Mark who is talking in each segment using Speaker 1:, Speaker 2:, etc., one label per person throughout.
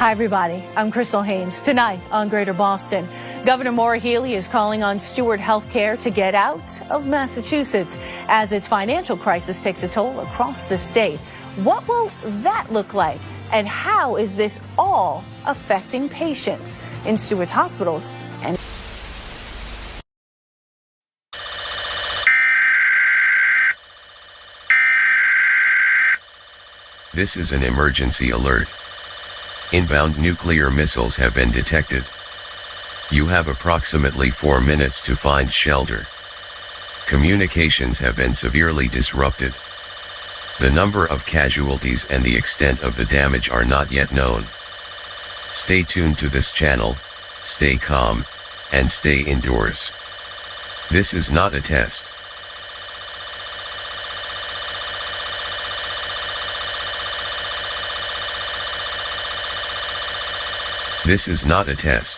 Speaker 1: Hi, everybody. I'm Crystal Haynes. Tonight on Greater Boston, Governor Maura Healey is calling on Steward Healthcare to get out of Massachusetts as its financial crisis takes a toll across the state. What will that look like? And how is this all affecting patients in Steward's hospitals? And
Speaker 2: this is an emergency alert. Inbound nuclear missiles have been detected. You have approximately 4 minutes to find shelter. Communications have been severely disrupted. The number of casualties and the extent of the damage are not yet known. Stay tuned to this channel, stay calm, and stay indoors. This is not a test. This is not a test.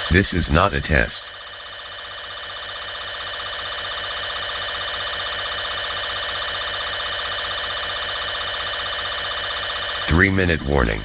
Speaker 2: This is not a test. Three-minute warning.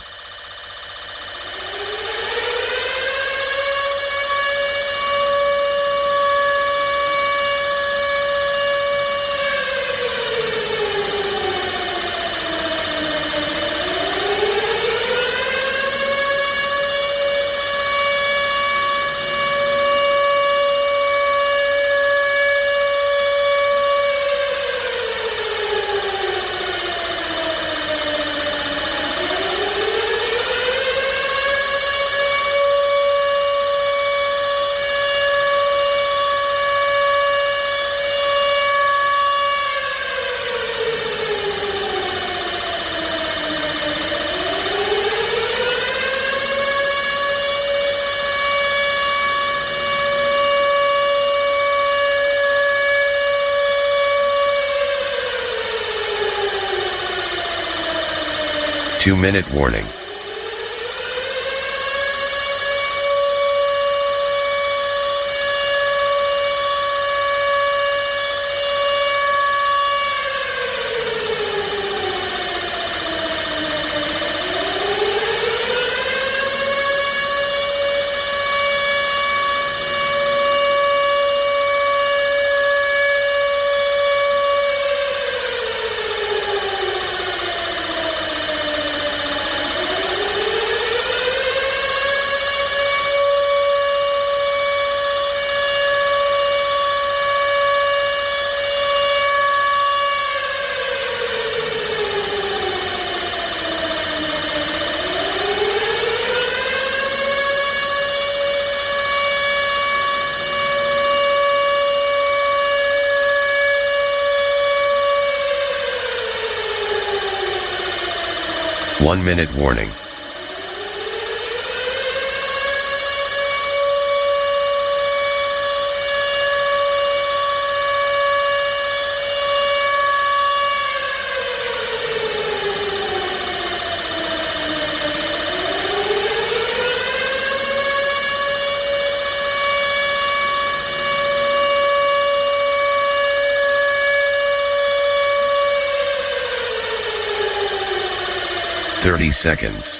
Speaker 2: Two-minute warning. One-minute warning. Thirty seconds.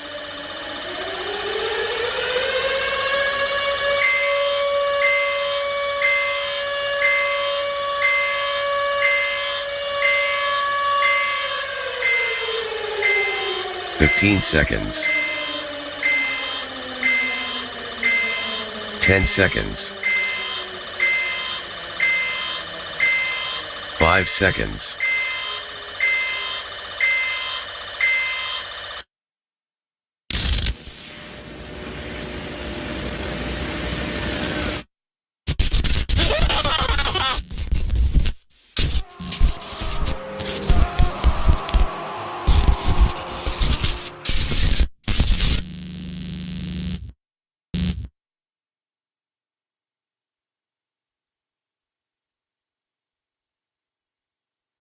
Speaker 2: Fifteen seconds. 10 seconds. 5 seconds.